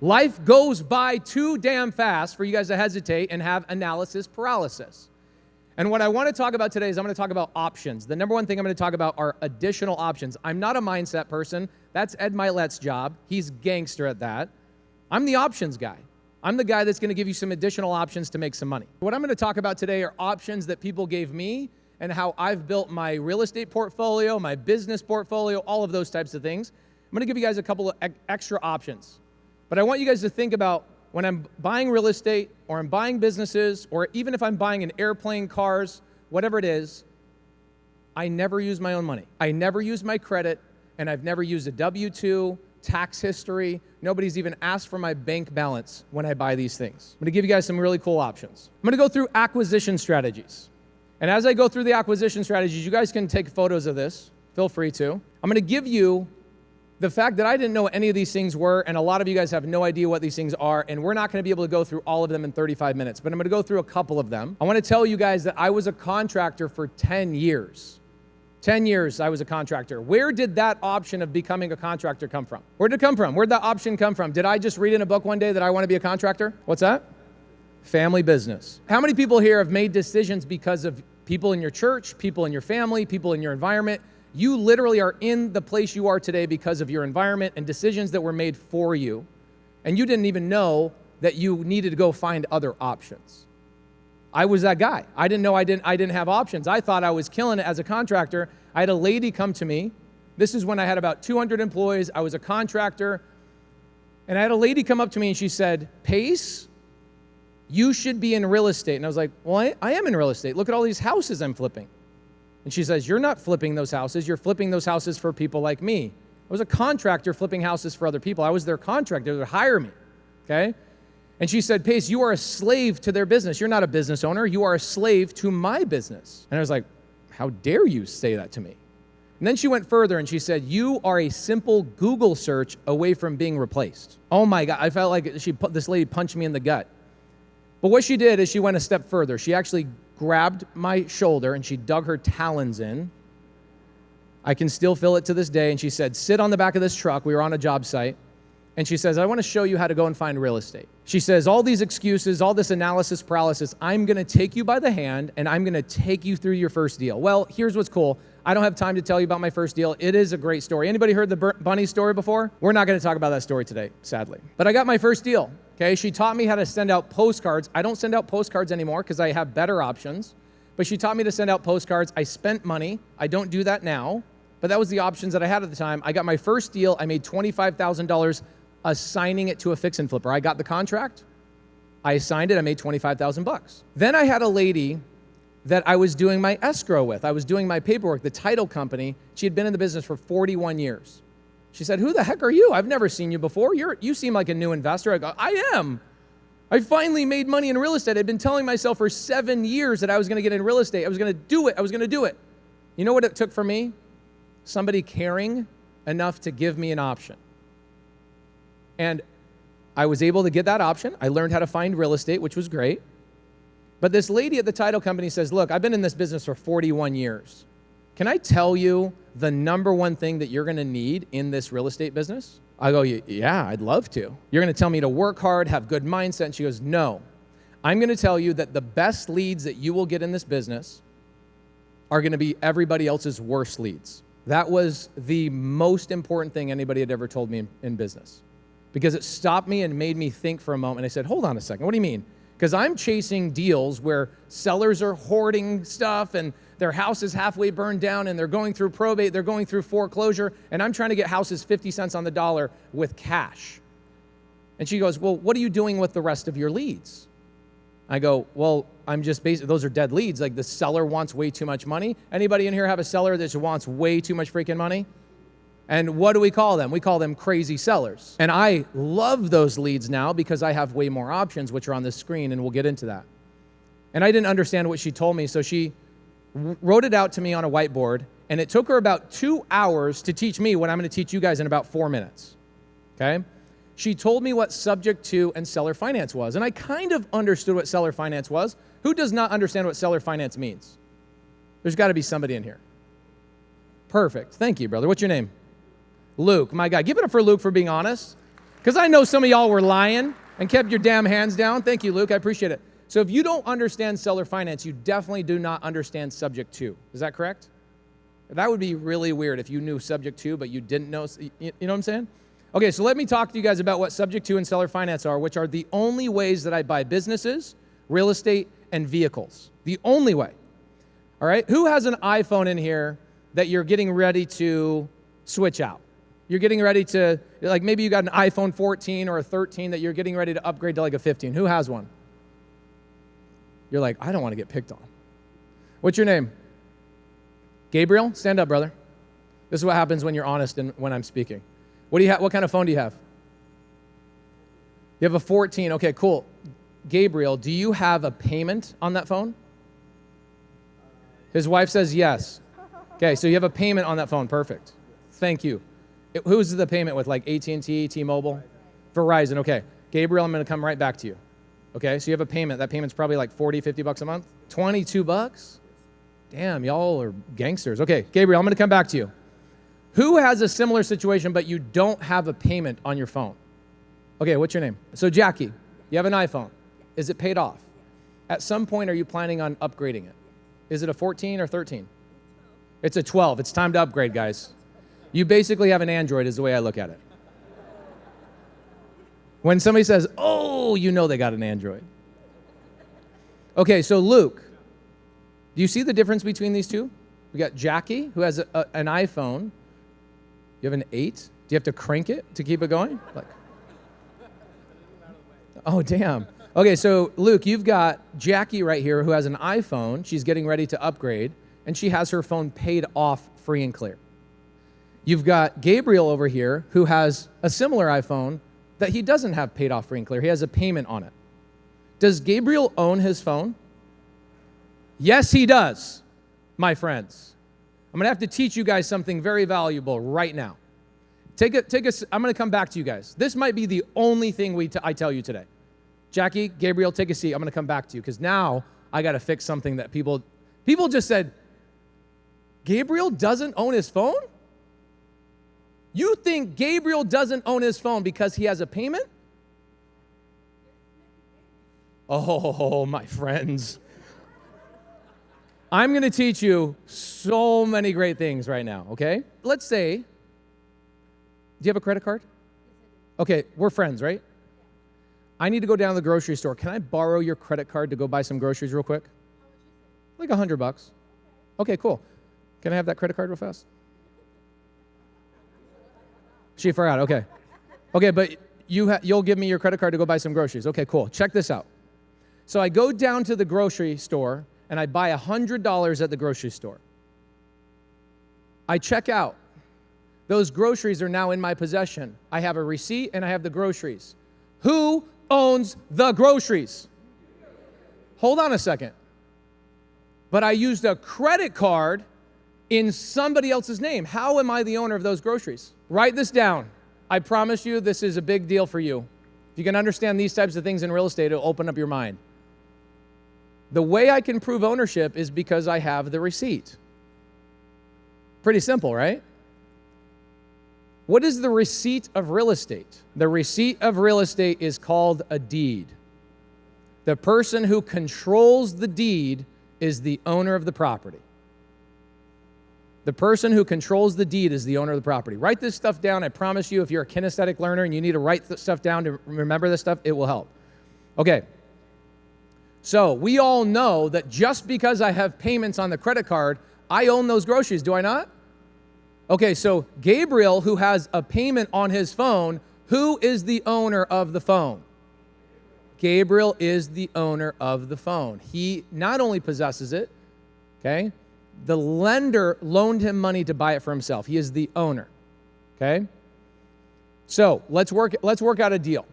Life goes by too damn fast for you guys to hesitate and have analysis paralysis. And what I want to talk about today is I'm going to talk about options. The number one thing I'm going to talk about are additional options. I'm not a mindset person. That's Ed Milet's job. He's gangster at that. I'm the options guy. I'm the guy that's going to give you some additional options to make some money. What I'm going to talk about today are options that people gave me and how I've built my real estate portfolio, my business portfolio, all of those types of things. I'm going to give you guys a couple of extra options. But I want you guys to think about when I'm buying real estate or I'm buying businesses or even if I'm buying an airplane, cars, whatever it is, I never use my own money. I never use my credit, and I've never used a W-2, tax history. Nobody's even asked for my bank balance when I buy these things. I'm going to give you guys some really cool options. I'm going to go through acquisition strategies. And as I go through the acquisition strategies, you guys can take photos of this. Feel free to. I'm going to give you the fact that I didn't know what any of these things were, and a lot of you guys have no idea what these things are, and we're not going to be able to go through all of them in 35 minutes, but I'm going to go through a couple of them. I want to tell you guys that I was a contractor for 10 years. 10 years I was a contractor. Where did that option of becoming a contractor come from? Where did it come from? Where did that option come from? Did I just read in a book one day that I want to be a contractor? What's that? Family business. How many people here have made decisions because of people in your church, people in your family, people in your environment? You literally are in the place you are today because of your environment and decisions that were made for you. And you didn't even know that you needed to go find other options. I was that guy. I didn't know I didn't have options. I thought I was killing it as a contractor. I had a lady come to me. This is when I had about 200 employees. I was a contractor. And I had a lady come up to me and she said, "Pace, you should be in real estate." And I was like, "Well, I am in real estate. Look at all these houses I'm flipping." And she says, "You're not flipping those houses. You're flipping those houses for people like me." I was a contractor flipping houses for other people. I was their contractor. They would hire me, okay? And she said, "Pace, you are a slave to their business. You're not a business owner. You are a slave to my business." And I was like, "How dare you say that to me?" And then she went further and she said, "You are a simple Google search away from being replaced." Oh my God, I felt like this lady punched me in the gut. But what she did is she went a step further. She actually grabbed my shoulder and she dug her talons in. I can still feel it to this day. And she said, "Sit on the back of this truck." We were on a job site. And she says, "I want to show you how to go and find real estate." She says, "All these excuses, all this analysis paralysis, I'm going to take you by the hand and I'm going to take you through your first deal." Well, here's what's cool. I don't have time to tell you about my first deal. It is a great story. Anybody heard the bunny story before? We're not going to talk about that story today, sadly. But I got my first deal. Okay, she taught me how to send out postcards. I don't send out postcards anymore because I have better options. But she taught me to send out postcards. I spent money. I don't do that now. But that was the options that I had at the time. I got my first deal. I made $25,000 assigning it to a fix and flipper. I got the contract. I assigned it. I made $25,000. Then I had a lady that I was doing my escrow with. I was doing my paperwork, the title company. She had been in the business for 41 years. She said, "Who the heck are you? I've never seen you before. You seem like a new investor." I go, "I am. I finally made money in real estate. I'd been telling myself for 7 years that I was going to get in real estate. I was going to do it. I was going to do it." You know what it took for me? Somebody caring enough to give me an option. And I was able to get that option. I learned how to find real estate, which was great. But this lady at the title company says, "Look, I've been in this business for 41 years. Can I tell you the number one thing that you're going to need in this real estate business?" I go, "Yeah, I'd love to. You're going to tell me to work hard, have good mindset." And she goes, "No, I'm going to tell you that the best leads that you will get in this business are going to be everybody else's worst leads." That was the most important thing anybody had ever told me in business, because it stopped me and made me think for a moment. I said, "Hold on a second. What do you mean?" Because I'm chasing deals where sellers are hoarding stuff and their house is halfway burned down and they're going through probate, they're going through foreclosure, and I'm trying to get houses 50 cents on the dollar with cash. And she goes, "Well, what are you doing with the rest of your leads?" I go, "Well, I'm just basically, those are dead leads. Like the seller wants way too much money. Anybody in here have a seller that just wants way too much freaking money? And what do we call them? We call them crazy sellers. And I love those leads now because I have way more options, which are on this screen, and we'll get into that." And I didn't understand what she told me, so she wrote it out to me on a whiteboard, and it took her about 2 hours to teach me what I'm going to teach you guys in about 4 minutes, okay? She told me what subject to and seller finance was, and I kind of understood what seller finance was. Who does not understand what seller finance means? There's got to be somebody in here. Perfect. Thank you, brother. What's your name? Luke. My guy. Give it up for Luke for being honest. Because I know some of y'all were lying and kept your damn hands down. Thank you, Luke. I appreciate it. So if you don't understand seller finance, you definitely do not understand subject to. Is that correct? That would be really weird if you knew subject to, but you didn't know. You know what I'm saying? Okay, so let me talk to you guys about what subject to and seller finance are, which are the only ways that I buy businesses, real estate, and vehicles. The only way. All right? Who has an iPhone in here that you're getting ready to switch out? You're getting ready to, like maybe you got an iPhone 14 or a 13 that you're getting ready to upgrade to like a 15. Who has one? You're like, I don't want to get picked on. What's your name? Gabriel? Stand up, brother. This is what happens when you're honest and when I'm speaking. What do you have? What kind of phone do you have? You have a 14. Okay, cool. Gabriel, do you have a payment on that phone? His wife says yes. Okay, so you have a payment on that phone. Perfect. Thank you. Who's the payment with, like AT&T, T-Mobile? Verizon, okay. Gabriel, I'm going to come right back to you. Okay, so you have a payment. That payment's probably like 40, 50 bucks a month? 22 bucks? Damn, y'all are gangsters. Okay, Gabriel, I'm going to come back to you. Who has a similar situation, but you don't have a payment on your phone? Okay, what's your name? So Jackie, you have an iPhone. Is it paid off? At some point, are you planning on upgrading it? Is it a 14 or 13? It's a 12. It's time to upgrade, guys. You basically have an Android is the way I look at it. When somebody says, oh, you know they got an Android. Okay, so Luke, do you see the difference between these two? We got Jackie, who has an iPhone. You have an 8? Do you have to crank it to keep it going? Like, oh, damn. Okay, so Luke, you've got Jackie right here who has an iPhone. She's getting ready to upgrade, and she has her phone paid off free and clear. You've got Gabriel over here who has a similar iPhone that he doesn't have paid off free and clear. He has a payment on it. Does Gabriel own his phone? Yes, he does, my friends. I'm going to have to teach you guys something very valuable right now. I'm going to come back to you guys. This might be the only thing I tell you today. Jackie, Gabriel, take a seat. I'm going to come back to you because now I got to fix something that people just said, Gabriel doesn't own his phone? You think Gabriel doesn't own his phone because he has a payment? Oh, my friends. I'm going to teach you so many great things right now, okay? Let's say, do you have a credit card? Okay, we're friends, right? I need to go down to the grocery store. Can I borrow your credit card to go buy some groceries real quick? Like $100. Okay, cool. Can I have that credit card real fast? She forgot, okay. Okay, but you'll give me your credit card to go buy some groceries. Okay, cool. Check this out. So I go down to the grocery store, and I buy $100 at the grocery store. I check out. Those groceries are now in my possession. I have a receipt, and I have the groceries. Who owns the groceries? Hold on a second. But I used a credit card in somebody else's name. How am I the owner of those groceries? Write this down. I promise you this is a big deal for you. If you can understand these types of things in real estate, it'll open up your mind. The way I can prove ownership is because I have the receipt. Pretty simple, right? What is the receipt of real estate? The receipt of real estate is called a deed. The person who controls the deed is the owner of the property. The person who controls the deed is the owner of the property. Write this stuff down. I promise you, if you're a kinesthetic learner and you need to write this stuff down to remember this stuff, it will help. Okay. So we all know that just because I have payments on the credit card, I own those groceries, do I not? Okay, so Gabriel, who has a payment on his phone, who is the owner of the phone? Gabriel is the owner of the phone. He not only possesses it, okay? The lender loaned him money to buy it for himself. He is the owner, okay? So let's work out a deal.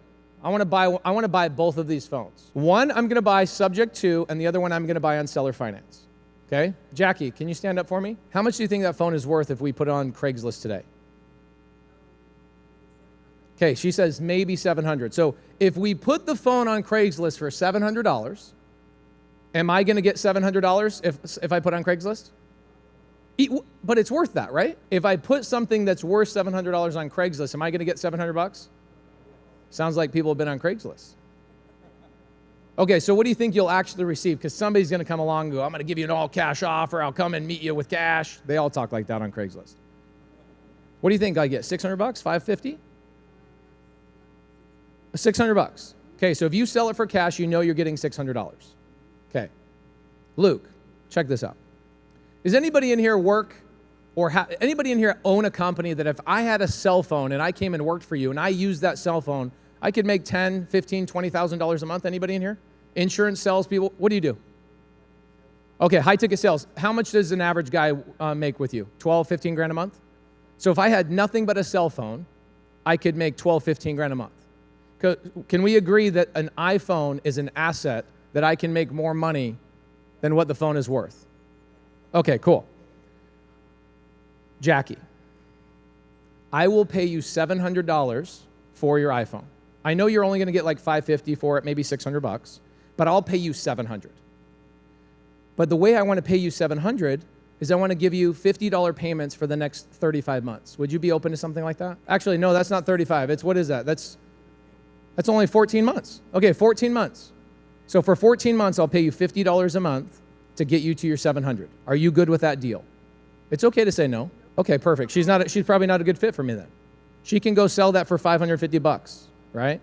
I want to buy both of these phones. One I'm going to buy subject to, and the other one I'm going to buy on seller finance. Okay? Jackie, can you stand up for me? How much do you think that phone is worth if we put it on Craigslist today? Okay, she says maybe $700. So if we put the phone on Craigslist for $700, am I going to get $700 if I put on Craigslist? But it's worth that, right? If I put something that's worth $700 on Craigslist, am I going to get $700? Sounds like people have been on Craigslist. Okay, so what do you think you'll actually receive? Because somebody's going to come along and go, I'm going to give you an all-cash offer. I'll come and meet you with cash. They all talk like that on Craigslist. What do you think I get? $600? $550? $600. Okay, so if you sell it for cash, you know you're getting $600. Okay. Luke, check this out. Does anybody in here work or anybody in here own a company that if I had a cell phone and I came and worked for you and I used that cell phone, I could make $10,000, $15,000, $20,000 a month? Anybody in here? Insurance salespeople? What do you do? Okay, high-ticket sales. How much does an average guy make with you? 12, 15 grand a month? So if I had nothing but a cell phone, I could make 12, 15 grand a month. Can we agree that an iPhone is an asset that I can make more money than what the phone is worth? Okay, cool. Jackie, I will pay you $700 for your iPhone. I know you're only going to get like $550 for it, maybe $600, but I'll pay you $700. But the way I want to pay you $700 is I want to give you $50 payments for the next 35 months. Would you be open to something like that? Actually, no, that's not 35. What is that? That's only 14 months. Okay, 14 months. So for 14 months, I'll pay you $50 a month to get you to your $700. Are you good with that deal? It's okay to say no. Okay, perfect. She's probably not a good fit for me then. She can go sell that for $550, right?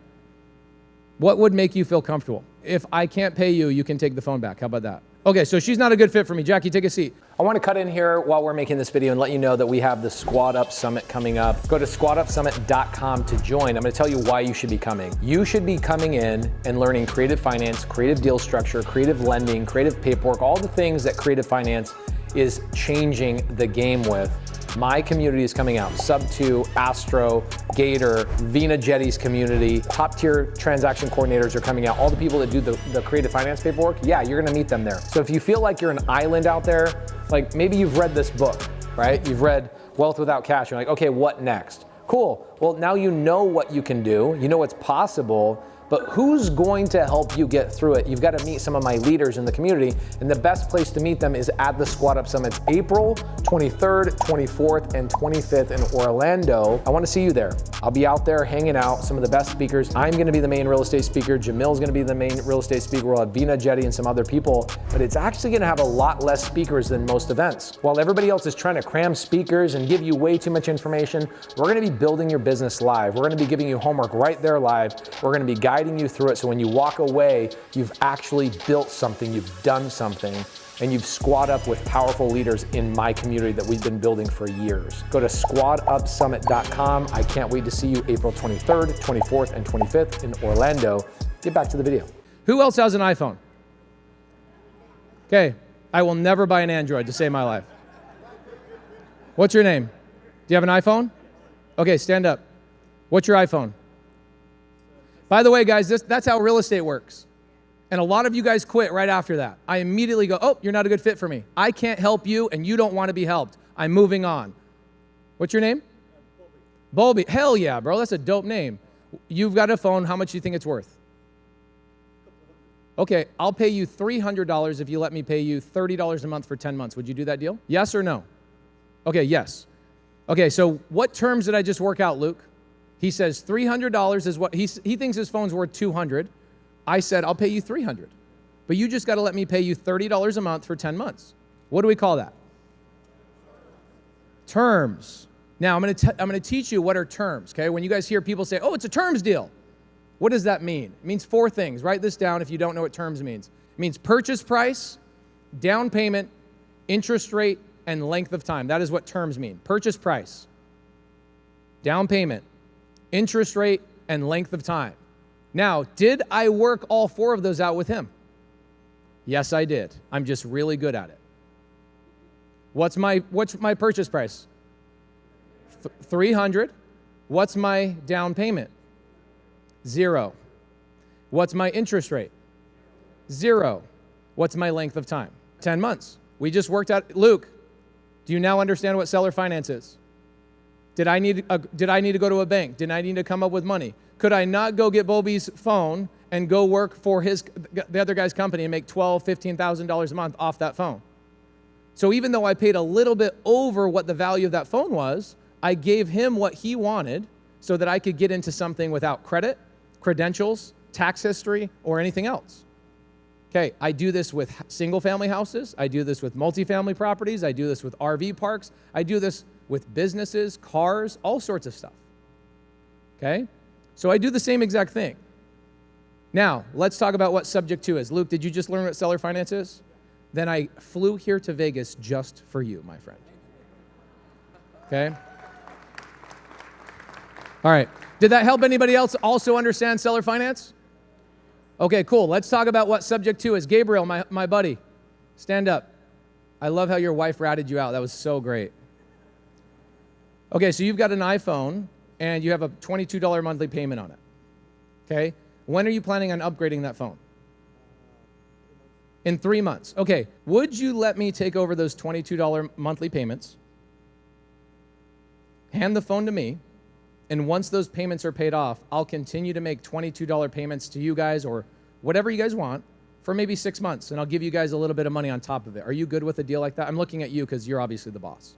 What would make you feel comfortable? If I can't pay you, you can take the phone back. How about that? Okay, so she's not a good fit for me. Jackie, take a seat. I want to cut in here while we're making this video and let you know that we have the Squad Up Summit coming up. Go to squadupsummit.com to join. I'm going to tell you why you should be coming. You should be coming in and learning creative finance, creative deal structure, creative lending, creative paperwork, all the things that creative finance is changing the game with. My community is coming out. Subto, Astro, Gator, Vina Jetty's community, top tier transaction coordinators are coming out. All the people that do the creative finance paperwork, yeah, you're gonna meet them there. So if you feel like you're an island out there, like maybe you've read this book, right? You've read Wealth Without Cash. You're like, okay, what next? Cool. Well, now you know what you can do. You know what's possible. But who's going to help you get through it? You've got to meet some of my leaders in the community, and the best place to meet them is at the Squad Up Summit, April 23rd, 24th, and 25th in Orlando. I want to see you there. I'll be out there hanging out, some of the best speakers. I'm going to be the main real estate speaker. Jamil's going to be the main real estate speaker. We'll have Vina Jetty and some other people, but it's actually going to have a lot less speakers than most events. While everybody else is trying to cram speakers and give you way too much information, we're going to be building your business live. We're going to be giving you homework right there live. We're going to be guiding you through it, so when you walk away, you've actually built something, you've done something, and you've squad up with powerful leaders in my community that we've been building for years. Go to squadupsummit.com. I can't wait to see you April 23rd, 24th, and 25th in Orlando. Get back to the video. Who else has an iPhone? Okay, I will never buy an Android to save my life. What's your name? Do you have an iPhone? Okay, stand up. What's your iPhone? By the way, guys, that's how real estate works. And a lot of you guys quit right after that. I immediately go, oh, you're not a good fit for me. I can't help you, and you don't want to be helped. I'm moving on. What's your name? Bolby. Hell yeah, bro. That's a dope name. You've got a phone. How much do you think it's worth? Okay, I'll pay you $300 if you let me pay you $30 a month for 10 months. Would you do that deal? Yes or no? Okay, yes. Okay, so what terms did I just work out, Luke? He says $300 is what he thinks his phone's worth $200. I said, I'll pay you $300. But you just got to let me pay you $30 a month for 10 months. What do we call that? Terms. Now, I'm going to teach you what are terms, okay? When you guys hear people say, oh, it's a terms deal. What does that mean? It means four things. Write this down if you don't know what terms means. It means purchase price, down payment, interest rate, and length of time. That is what terms mean. Purchase price, down payment, interest rate, and length of time. Now, did I work all four of those out with him? Yes, I did. I'm just really good at it. What's my purchase price? $300. What's my down payment? 0. What's my interest rate? 0. What's my length of time? 10 months. We just worked out. Luke, do you now understand what seller finance is? Did I need to go to a bank? Did I need to come up with money? Could I not go get Bobby's phone and go work for the other guy's company and make $12,000, $15,000 a month off that phone? So even though I paid a little bit over what the value of that phone was, I gave him what he wanted so that I could get into something without credit, credentials, tax history, or anything else. Okay, I do this with single-family houses. I do this with multifamily properties. I do this with RV parks. I do this with businesses, cars, all sorts of stuff. Okay? So I do the same exact thing. Now, let's talk about what subject to is. Luke, did you just learn what seller finance is? Then I flew here to Vegas just for you, my friend. Okay? All right. Did that help anybody else also understand seller finance? Okay, cool. Let's talk about what subject to is. Gabriel, my buddy, stand up. I love how your wife ratted you out. That was so great. Okay, so you've got an iPhone, and you have a $22 monthly payment on it. Okay? When are you planning on upgrading that phone? In 3 months. Okay, would you let me take over those $22 monthly payments, hand the phone to me, and once those payments are paid off, I'll continue to make $22 payments to you guys or whatever you guys want for maybe 6 months, and I'll give you guys a little bit of money on top of it. Are you good with a deal like that? I'm looking at you because you're obviously the boss.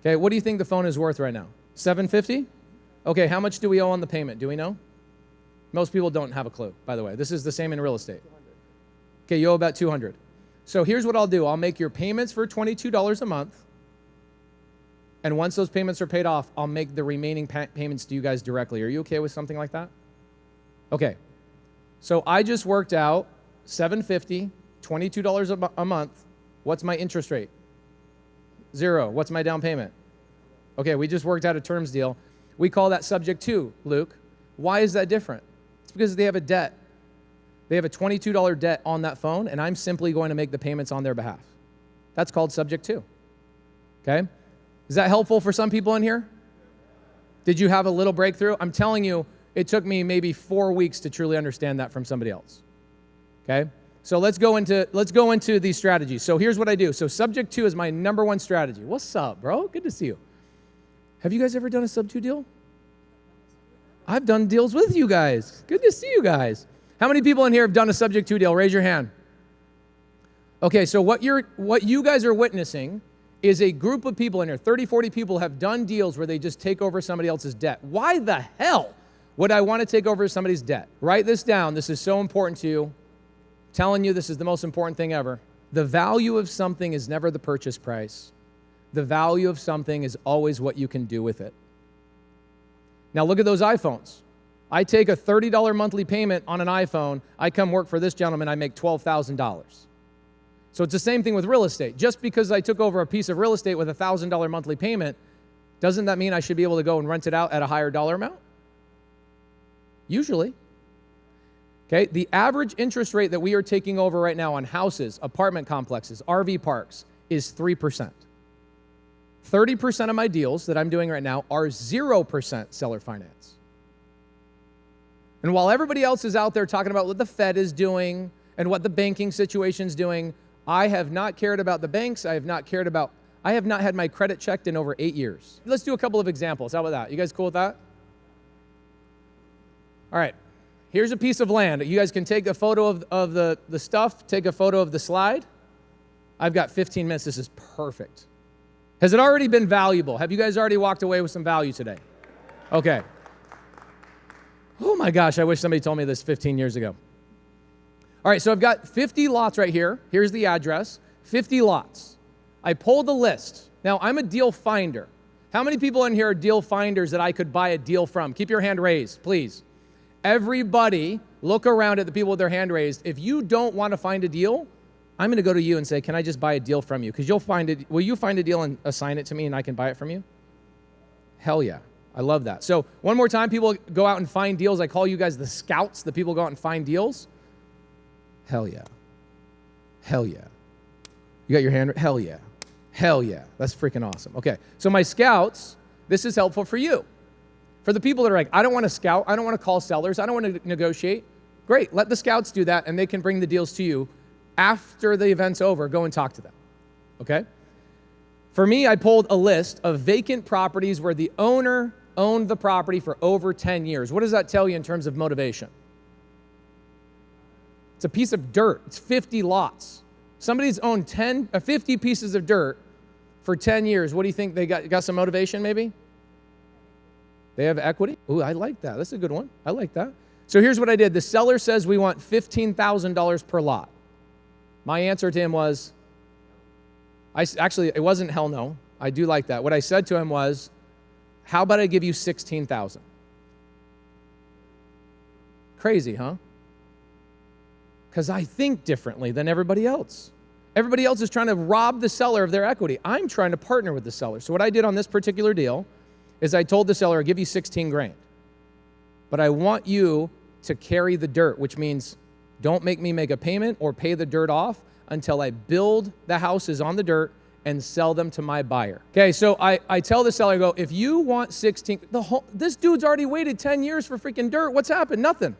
Okay, what do you think the phone is worth right now? $750? Okay, how much do we owe on the payment? Do we know? Most people don't have a clue, by the way. This is the same in real estate. Okay, you owe about $200. So here's what I'll do. I'll make your payments for $22 a month. And once those payments are paid off, I'll make the remaining payments to you guys directly. Are you okay with something like that? Okay. So I just worked out $750, $22 a month. What's my interest rate? 0. What's my down payment? Okay, we just worked out a terms deal. We call that subject to, Luke. Why is that different? It's because they have a debt. They have a $22 debt on that phone, and I'm simply going to make the payments on their behalf. That's called subject to. Okay? Is that helpful for some people in here? Did you have a little breakthrough? I'm telling you, it took me maybe 4 weeks to truly understand that from somebody else. Okay? So let's go into these strategies. So here's what I do. So subject to is my number one strategy. What's up, bro? Good to see you. Have you guys ever done a sub to deal? I've done deals with you guys. Good to see you guys. How many people in here have done a subject to deal? Raise your hand. Okay, so what you guys are witnessing is a group of people in here, 30, 40 people have done deals where they just take over somebody else's debt. Why the hell would I want to take over somebody's debt? Write this down. This is so important to you. I'm telling you, this is the most important thing ever. The value of something is never the purchase price. The value of something is always what you can do with it. Now look at those iPhones. I take a $30 monthly payment on an iPhone. I come work for this gentleman, I make $12,000. So it's the same thing with real estate. Just because I took over a piece of real estate with a $1,000 monthly payment, doesn't that mean I should be able to go and rent it out at a higher dollar amount? Usually. Okay, the average interest rate that we are taking over right now on houses, apartment complexes, RV parks is 3%. 30% of my deals that I'm doing right now are 0% seller finance. And while everybody else is out there talking about what the Fed is doing and what the banking situation is doing, I have not cared about the banks. I have not had my credit checked in over 8 years. Let's do a couple of examples. How about that? You guys cool with that? All right. Here's a piece of land. You guys can take a photo of the stuff, take a photo of the slide. I've got 15 minutes. This is perfect. Has it already been valuable? Have you guys already walked away with some value today? Okay. Oh my gosh, I wish somebody told me this 15 years ago. All right, so I've got 50 lots right here. Here's the address, 50 lots. I pulled the list. Now, I'm a deal finder. How many people in here are deal finders that I could buy a deal from? Keep your hand raised, please. Everybody, look around at the people with their hand raised. If you don't want to find a deal, I'm going to go to you and say, can I just buy a deal from you? Because you'll find it. Will you find a deal and assign it to me and I can buy it from you? Hell yeah. I love that. So one more time, people go out and find deals. I call you guys the scouts. The people go out and find deals. Hell yeah. Hell yeah. You got your hand? Hell yeah. Hell yeah. That's freaking awesome. Okay. So my scouts, this is helpful for you. For the people that are like, I don't want to scout. I don't want to call sellers. I don't want to negotiate. Great. Let the scouts do that and they can bring the deals to you. After the event's over, go and talk to them. Okay? For me, I pulled a list of vacant properties where the owner owned the property for over 10 years. What does that tell you in terms of motivation? It's a piece of dirt. It's 50 lots. Somebody's owned 50 pieces of dirt for 10 years. What do you think? They got some motivation maybe? They have equity? Ooh, I like that. That's a good one. I like that. So here's what I did. The seller says we want $15,000 per lot. My answer to him was, actually, it wasn't hell no. I do like that. What I said to him was, how about I give you $16,000? Crazy, huh? Because I think differently than everybody else. Everybody else is trying to rob the seller of their equity. I'm trying to partner with the seller. So what I did on this particular deal is I told the seller, I'll give you 16 grand. But I want you to carry the dirt, which means don't make me make a payment or pay the dirt off until I build the houses on the dirt and sell them to my buyer. Okay, so I tell the seller, I go, if you want 16, this dude's already waited 10 years for freaking dirt. What's happened? Nothing.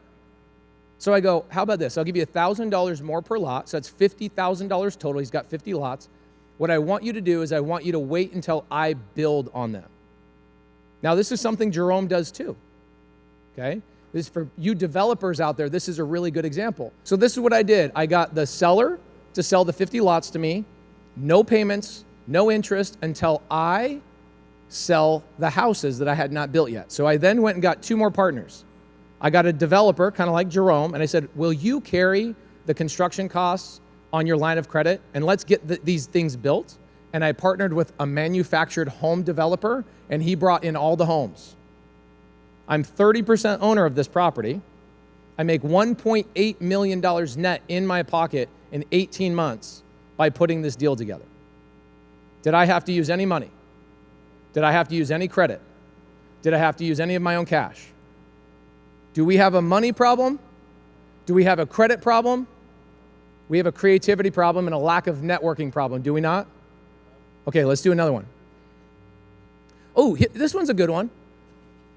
So I go, how about this? I'll give you $1,000 more per lot. So that's $50,000 total. He's got 50 lots. What I want you to do is I want you to wait until I build on them. Now, this is something Jerome does too, okay? This is for you developers out there. This is a really good example. So this is what I did. I got the seller to sell the 50 lots to me, no payments, no interest until I sell the houses that I had not built yet. So I then went and got 2 more partners. I got a developer, kind of like Jerome, and I said, will you carry the construction costs on your line of credit, and let's get these things built? And I partnered with a manufactured home developer, and he brought in all the homes. I'm 30% owner of this property. I make $1.8 million net in my pocket in 18 months by putting this deal together. Did I have to use any money? Did I have to use any credit? Did I have to use any of my own cash? Do we have a money problem? Do we have a credit problem? We have a creativity problem and a lack of networking problem, do we not? Okay, let's do another one. Oh, this one's a good one.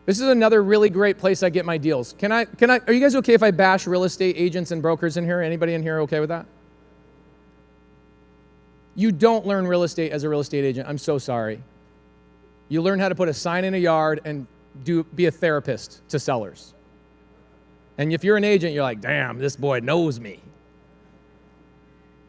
This is another really great place I get my deals. Are you guys okay if I bash real estate agents and brokers in here? Anybody in here okay with that? You don't learn real estate as a real estate agent. I'm so sorry. You learn how to put a sign in a yard and be a therapist to sellers. And if you're an agent, you're like, damn, this boy knows me.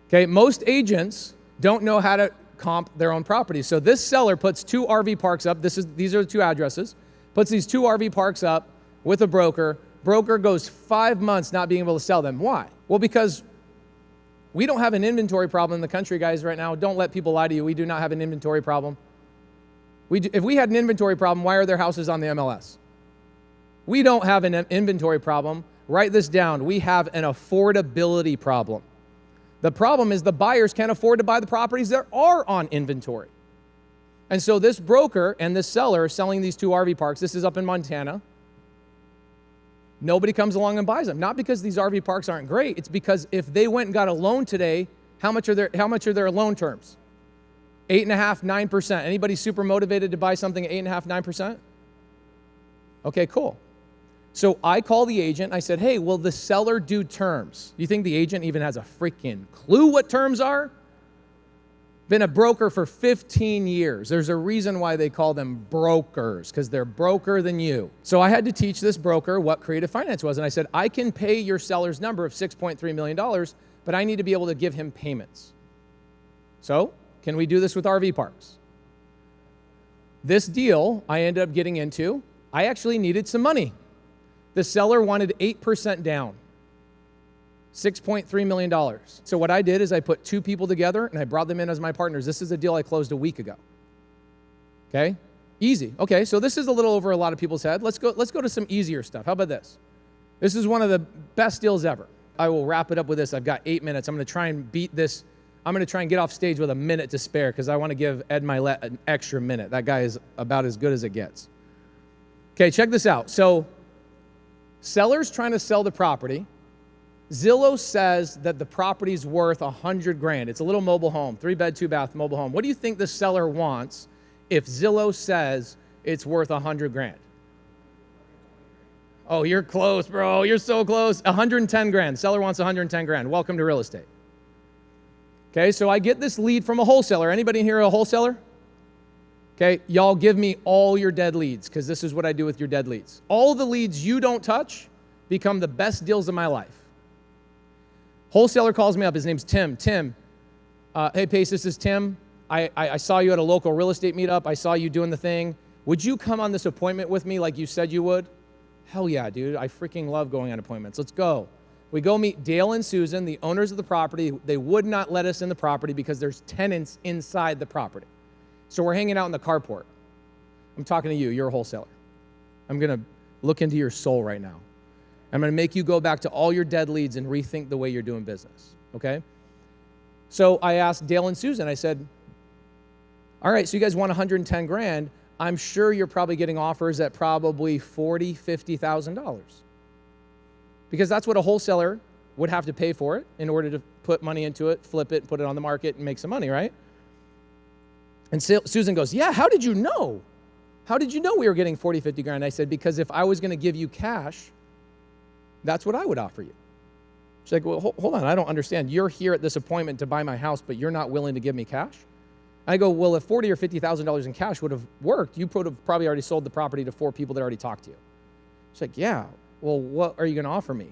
Okay, most agents don't know how to comp their own properties. So this seller puts 2 RV parks up. These are the 2 addresses. Puts these 2 RV parks up with a broker. Broker goes 5 months not being able to sell them. Why? Well, because we don't have an inventory problem in the country, guys, right now. Don't let people lie to you. We do not have an inventory problem. If we had an inventory problem, why are there houses on the MLS? We don't have an inventory problem. Write this down. We have an affordability problem. The problem is the buyers can't afford to buy the properties that are on inventory. And so this broker and this seller selling these 2 RV parks, this is up in Montana, nobody comes along and buys them. Not because these RV parks aren't great. It's because if they went and got a loan today, how much are their loan terms? 8.5%, 9%. Anybody super motivated to buy something at 8.5%, 9%? Okay, cool. So I call the agent. I said, hey, will the seller do terms? Do you think the agent even has a freaking clue what terms are? Been a broker for 15 years. There's a reason why they call them brokers, because they're broker than you. So I had to teach this broker what creative finance was. And I said, I can pay your seller's number of $6.3 million, but I need to be able to give him payments. So can we do this with RV parks? This deal I ended up getting into, I actually needed some money. The seller wanted 8% down, $6.3 million. So what I did is I put 2 people together and I brought them in as my partners. This is a deal I closed a week ago. Okay, easy. Okay, so this is a little over a lot of people's head. Let's go to some easier stuff. How about this? This is one of the best deals ever. I will wrap it up with this. I've got 8 minutes. I'm going to try and beat this. I'm going to try and get off stage with a minute to spare because I want to give Ed Milet an extra minute. That guy is about as good as it gets. Okay, check this out. So seller's trying to sell the property. Zillow says that the property's worth $100,000. It's a little mobile home, 3-bed, 2-bath mobile home. What do you think the seller wants if Zillow says it's worth $100,000? Oh, you're close, bro. You're so close. $110,000. Seller wants $110,000. Welcome to real estate. Okay, so I get this lead from a wholesaler. Anybody here a wholesaler? Okay, y'all give me all your dead leads because this is what I do with your dead leads. All the leads you don't touch become the best deals of my life. Wholesaler calls me up. His name's Tim. Tim, hey, Pace, this is Tim. I saw you at a local real estate meetup. I saw you doing the thing. would you come on this appointment with me like you said you would? Hell yeah, dude. I freaking love going on appointments. Let's go. We go meet Dale and Susan, the owners of the property. They would not let us in the property because there's tenants inside the property. So we're hanging out in the carport. I'm talking to you. You're a wholesaler. I'm going to look into your soul right now. I'm going to make you go back to all your dead leads and rethink the way you're doing business, okay? So I asked Dale and Susan, I said, all right, so you guys want 110 grand. I'm sure you're probably getting offers at probably $40,000, $50,000. Because that's what a wholesaler would have to pay for it in order to put money into it, flip it, put it on the market, and make some money, right? And Susan goes, yeah, how did you know? How did you know we were getting 40, 50 grand? I said, because if I was going to give you cash, that's what I would offer you. She's like, well, hold on, I don't understand. You're here at this appointment to buy my house, but you're not willing to give me cash? I go, well, if $40,000 or $50,000 in cash would have worked, you would have probably already sold the property to 4 people that already talked to you. She's like, yeah, well, what are you going to offer me?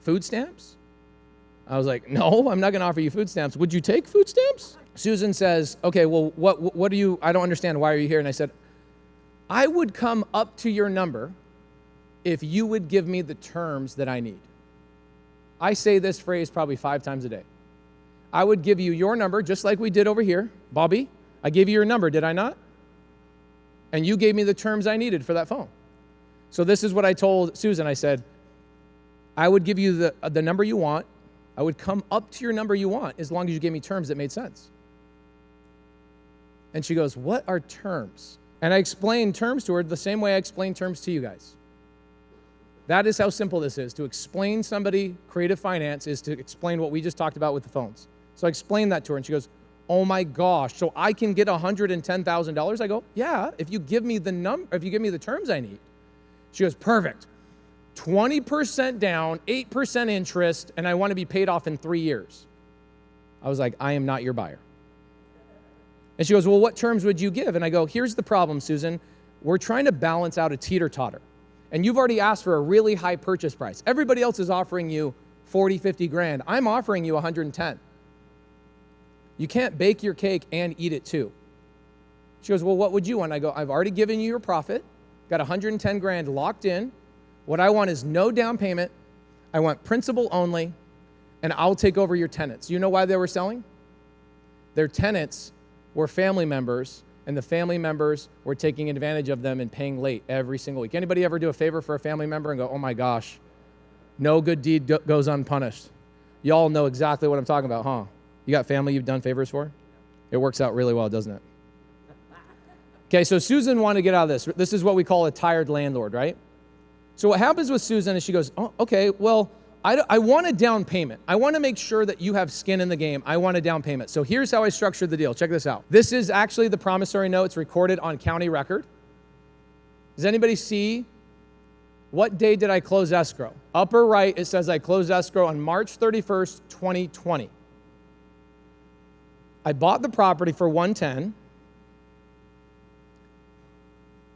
Food stamps? I was like, no, I'm not going to offer you food stamps. Would you take food stamps? Susan says, okay, well, what do you, I don't understand. Why are you here? And I said, I would come up to your number if you would give me the terms that I need. I say this phrase probably 5 times a day. I would give you your number, just like we did over here. Bobby, I gave you your number, did I not? And you gave me the terms I needed for that phone. So this is what I told Susan. I said, I would give you the number you want. I would come up to your number you want as long as you gave me terms that made sense. And she goes, what are terms? And I explained terms to her the same way I explain terms to you guys. That is how simple this is. To explain somebody creative finance is to explain what we just talked about with the phones. So I explained that to her, and she goes, oh my gosh, so I can get $110,000? I go, yeah, if you give me the terms I need. She goes, perfect. 20% down, 8% interest, and I want to be paid off in 3 years. I was like, I am not your buyer. And she goes, well, what terms would you give? And I go, here's the problem, Susan. We're trying to balance out a teeter-totter. And you've already asked for a really high purchase price. Everybody else is offering you 40, 50 grand. I'm offering you 110. You can't bake your cake and eat it too. She goes, well, what would you want? I go, I've already given you your profit, got 110 grand locked in. What I want is no down payment. I want principal only, and I'll take over your tenants. You know why they were selling? Their tenants were family members, and the family members were taking advantage of them and paying late every single week. Anybody ever do a favor for a family member and go, oh my gosh, no good deed goes unpunished? Y'all know exactly what I'm talking about, huh? You got family you've done favors for? It works out really well, doesn't it? Okay, so Susan wanted to get out of this. This is what we call a tired landlord, right? So what happens with Susan is she goes, oh, okay, well, I want a down payment. I want to make sure that you have skin in the game. I want a down payment. So here's how I structured the deal. Check this out. This is actually the promissory note. It's recorded on county record. Does anybody see what day did I close escrow? Upper right, it says I closed escrow on March 31st, 2020. I bought the property for $110,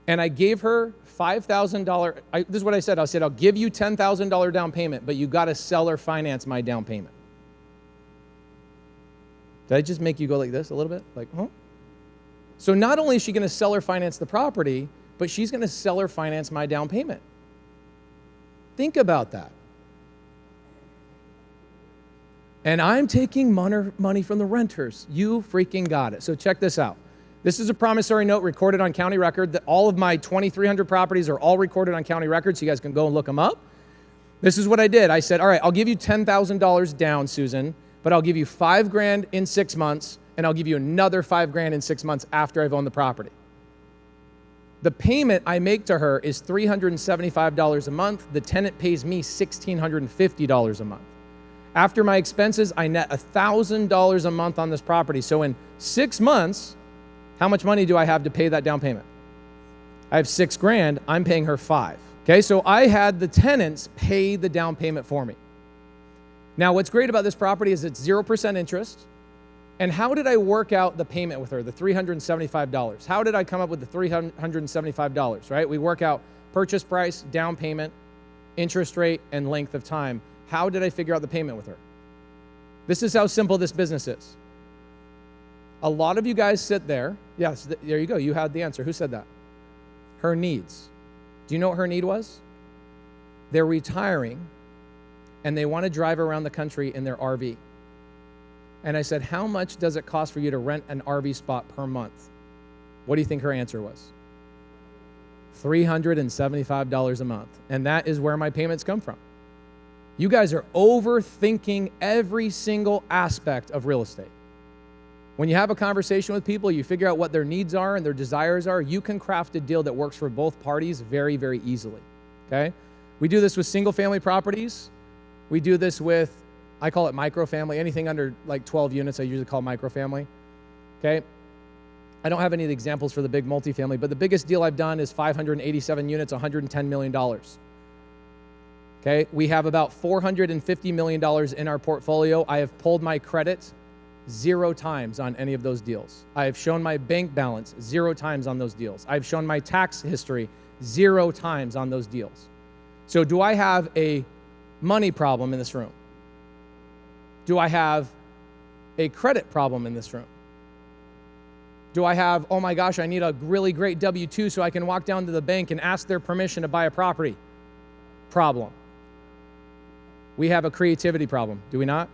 and I gave her $5,000. This is what I said. I said, I'll give you $10,000 down payment, but you got to seller finance my down payment. Did I just make you go like this a little bit? Like, huh? So not only is she going to seller finance the property, but she's going to seller finance my down payment. Think about that. And I'm taking money from the renters. You freaking got it. So check this out. This is a promissory note recorded on county record. That all of my 2,300 properties are all recorded on county record, so you guys can go and look them up. This is what I did. I said, all right, I'll give you $10,000 down, Susan, but I'll give you $5,000 in 6 months, and I'll give you another $5,000 in 6 months after I've owned the property. The payment I make to her is $375 a month. The tenant pays me $1,650 a month. After my expenses, I net $1,000 a month on this property. So in 6 months, how much money do I have to pay that down payment? I have $6,000. I'm paying her $5,000. Okay, so I had the tenants pay the down payment for me. Now, what's great about this property is it's 0% interest. And how did I work out the payment with her, the $375? How did I come up with the $375, right? We work out purchase price, down payment, interest rate, and length of time. How did I figure out the payment with her? This is how simple this business is. A lot of you guys sit there. Yes, there you go. You had the answer. Who said that? her needs. Do you know what her need was? They're retiring, and they want to drive around the country in their RV. And I said, how much does it cost for you to rent an RV spot per month? What do you think her answer was? $375 a month. And that is where my payments come from. You guys are overthinking every single aspect of real estate. When you have a conversation with people, you figure out what their needs are and their desires are, you can craft a deal that works for both parties very, very easily, okay? We do this with single-family properties. We do this with, I call it microfamily. Anything under like 12 units, I usually call microfamily, okay? I don't have any of the examples for the big multifamily, but the biggest deal I've done is 587 units, $110 million. Okay, we have about $450 million in our portfolio. I have pulled my credit 0 times on any of those deals. I have shown my bank balance 0 times on those deals. I've shown my tax history 0 times on those deals. So do I have a money problem in this room? Do I have a credit problem in this room? Do I have, oh my gosh, I need a really great W-2 so I can walk down to the bank and ask their permission to buy a property? Problem. We have a creativity problem, do we not?